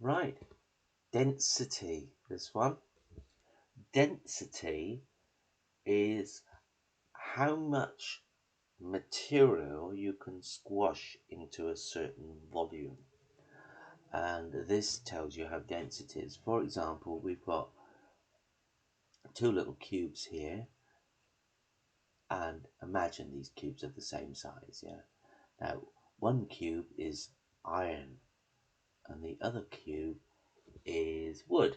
Right, density, this one. Density is how much material you can squash into a certain volume. And this tells you how dense it is. For example, we've got two little cubes here, and imagine these cubes are the same size, yeah? Now, one cube is iron, and the other cube is wood,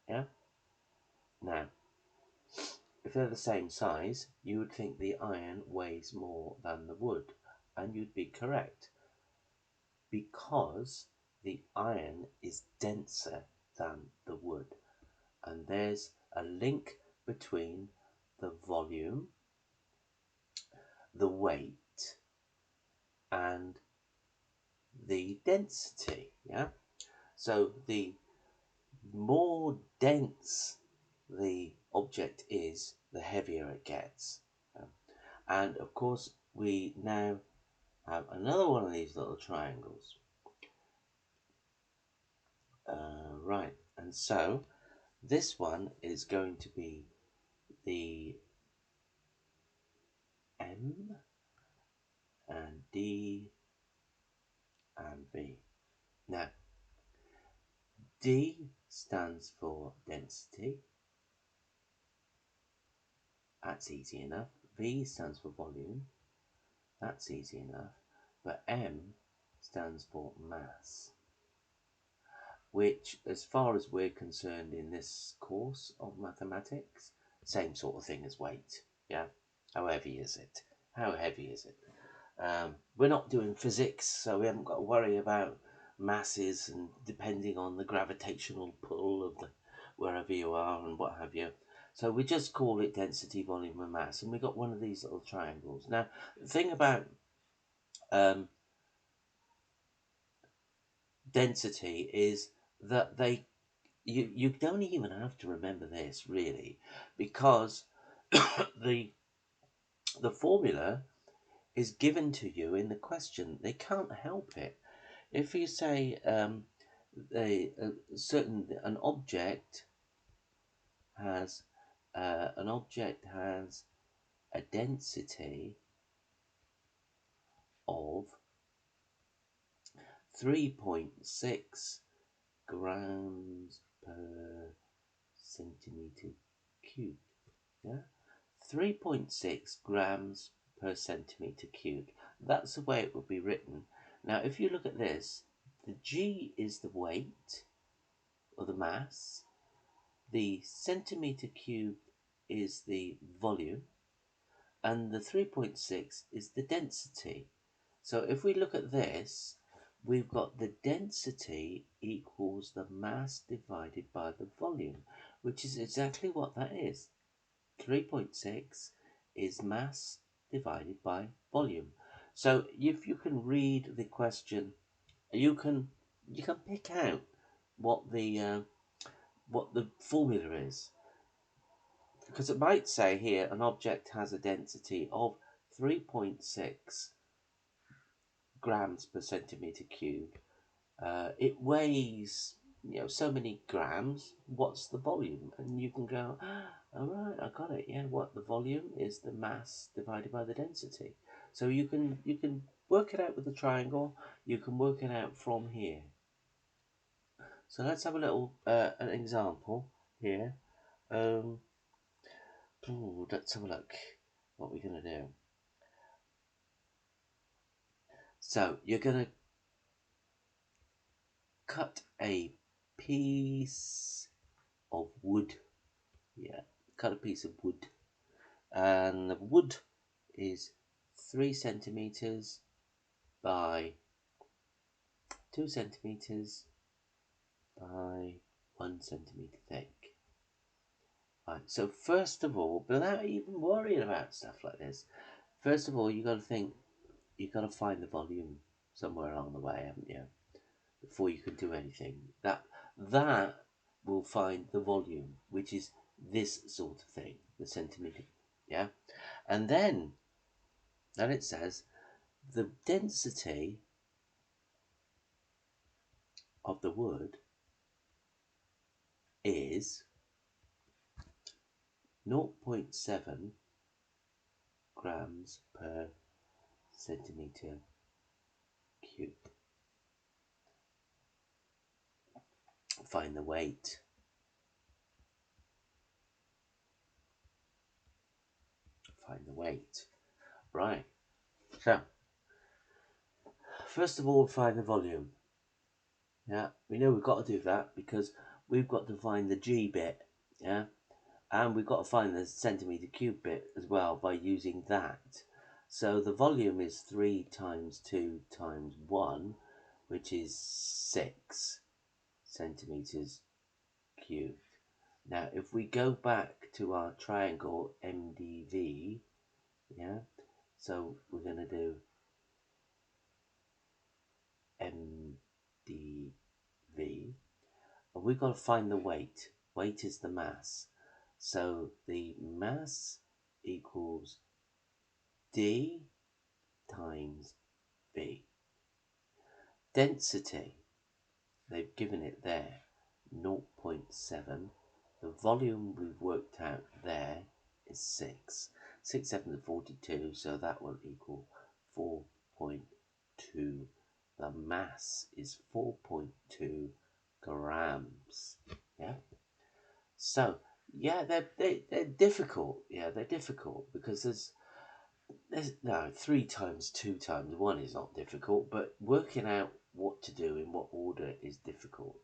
yeah? Now, if they're the same size, you would think the iron weighs more than the wood, and you'd be correct, because the iron is denser than the wood. And there's a link between the volume, the weight, and the density, yeah? So the more dense the object is, the heavier it gets. And of course, we now have another one of these little triangles. Right, and so this one is going to be the M and D and V. Now, D stands for density. That's easy enough. V stands for volume. That's easy enough. But M stands for mass, which, as far as we're concerned in this course of mathematics, same sort of thing as weight. Yeah? How heavy is it? How heavy is it? We're not doing physics, so we haven't got to worry about masses and depending on the gravitational pull of the wherever you are and what have you. So we just call it density, volume, and mass, and we got one of these little triangles. Now, the thing about density is that you don't even have to remember this really, because the formula is given to you in the question. They can't help it. If you say an object has a density of 3.6 grams per centimeter cubed. Yeah, 3.6 grams per centimeter cubed. That's the way it would be written. Now, if you look at this, the G is the weight or the mass, the centimeter cubed is the volume, and the 3.6 is the density. So if we look at this, we've got the density equals the mass divided by the volume, which is exactly what that is. 3.6 is mass divided by volume. So if you can read the question, you can pick out what the formula is, because it might say here an object has a density of 3.6 grams per centimeter cube. It weighs, so many grams. What's the volume? And you can go, all right, I got it. Yeah, what the volume is the mass divided by the density. So you can work it out with the triangle. You can work it out from here. So let's have a little an example here. Let's have a look. What we're gonna do. So you're gonna cut a piece of wood. Yeah, cut a piece of wood, and the wood is 3 centimeters by 2 centimeters by 1 centimeter thick. Right, so first of all, without even worrying about stuff like this, first of all, you got to think, you got to find the volume somewhere along the way, haven't you? Before you can do anything. That will find the volume, which is this sort of thing, the centimeter, yeah? And then it says the density of the wood is 0.7 grams per centimeter cubed. Find the weight. Find the weight. Right. So, first of all, find the volume. Yeah, we know we've got to do that because we've got to find the G bit. Yeah, and we've got to find the centimeter cube bit as well by using that. So the volume is 3 times 2 times 1, which is 6 centimeters cubed. Now, if we go back to our triangle MDV, yeah, so we're going to do MDV, and we've got to find the weight. Weight is the mass. So the mass equals D times V. Density, they've given it there, 0.7. The volume we've worked out there is 6. 6 7 to 42, so that will equal 4.2. The mass is 4.2 grams. Yeah. So yeah, they're difficult. Yeah, they're difficult because there's no 3 times 2 times 1 is not difficult, but working out what to do in what order is difficult,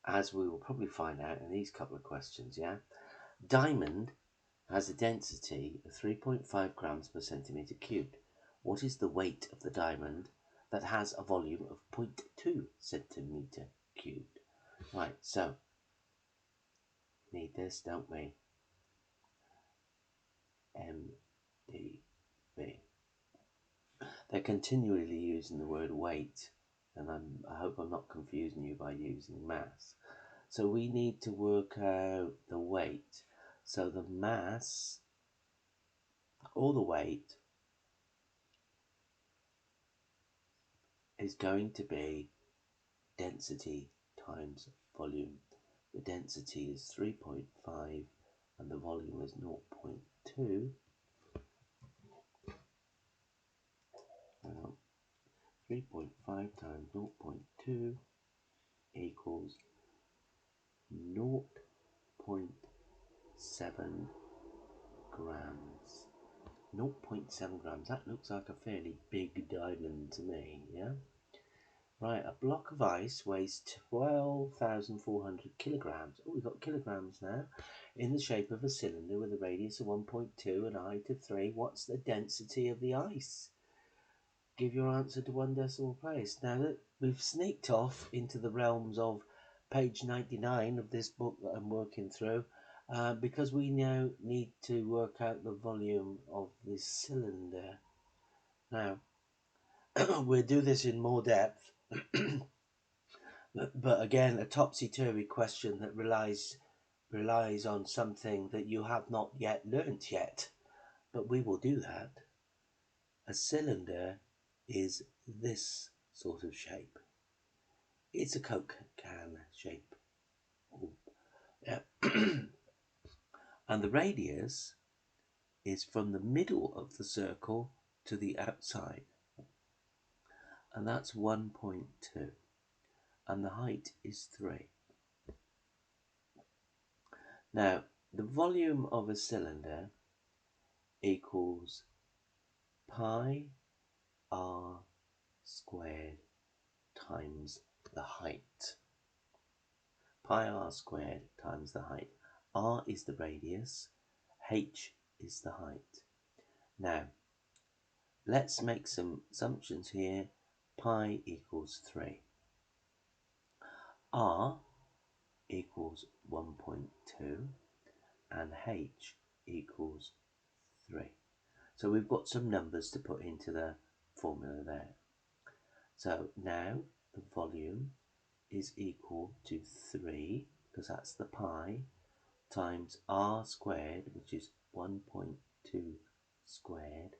as we will probably find out in these couple of questions. Yeah, diamond has a density of 3.5 grams per centimeter cubed. What is the weight of the diamond that has a volume of 0.2 centimeter cubed? Right, so need this, don't we? MDV. They're continually using the word weight, and I hope I'm not confusing you by using mass. So we need to work out the weight. So the mass or the weight is going to be density times volume. The density is 3.5 and the volume is 0.2. 3.5 times 0.2 equals 0.7 grams. 0.7 grams. That looks like a fairly big diamond to me, yeah? Right, a block of ice weighs 12,400 kilograms. Oh, we've got kilograms now. In the shape of a cylinder with a radius of 1.2 and a height of 3. What's the density of the ice? Give your answer to one decimal place. Now that we've sneaked off into the realms of page 99 of this book that I'm working through, because we now need to work out the volume of this cylinder. Now, we'll do this in more depth, but again, a topsy-turvy question that relies on something that you have not yet learnt yet, but we will do that. A cylinder is this sort of shape. It's a Coke can shape. Oh, yeah. And the radius is from the middle of the circle to the outside. And that's 1.2. And the height is 3. Now, the volume of a cylinder equals pi r squared times the height. Pi r squared times the height. R is the radius, h is the height. Now, let's make some assumptions here. Pi equals 3. R equals 1.2 and h equals 3. So we've got some numbers to put into the formula there. So now the volume is equal to 3, because that's the pi, times r squared, which is 1.2 squared,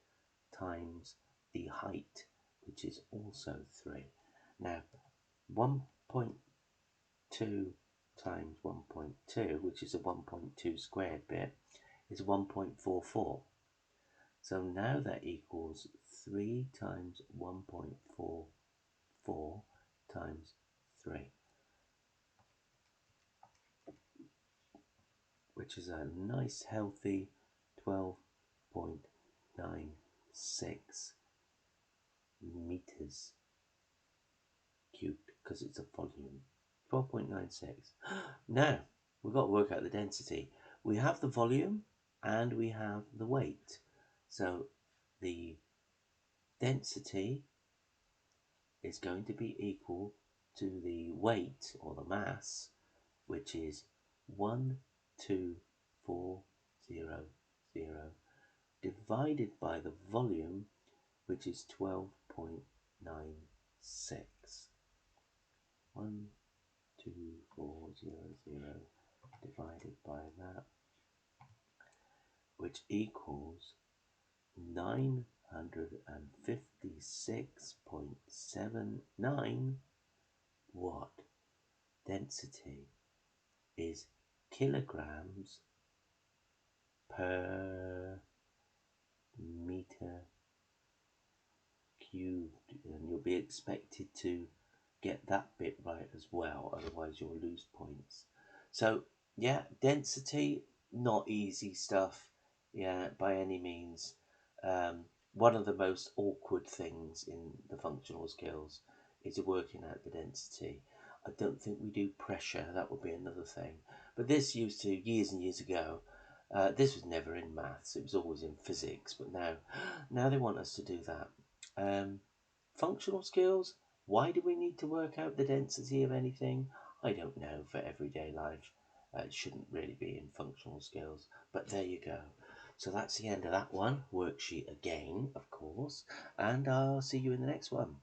times the height, which is also 3. Now, 1.2 times 1.2, which is a 1.2 squared bit, is 1.44. So now that equals 3 times 1.44 times 3, which is a nice healthy 12.96 meters cubed, because it's a volume. 12.96. Now, we've got to work out the density. We have the volume and we have the weight. So the density is going to be equal to the weight or the mass, which is 12400 divided by the volume, which is 12.96. 12400 divided by that, which equals 956.79 watt. Density is kilograms per meter cubed, and you'll be expected to get that bit right as well, otherwise you'll lose points. So yeah, density, not easy stuff, yeah, by any means. One of the most awkward things in the functional skills is working out the density. I don't think we do pressure, that would be another thing. But this used to, years and years ago, this was never in maths, it was always in physics, but now they want us to do that. Functional skills, why do we need to work out the density of anything? I don't know, for everyday life. It shouldn't really be in functional skills, but there you go. So that's the end of that one. Worksheet again, of course, and I'll see you in the next one.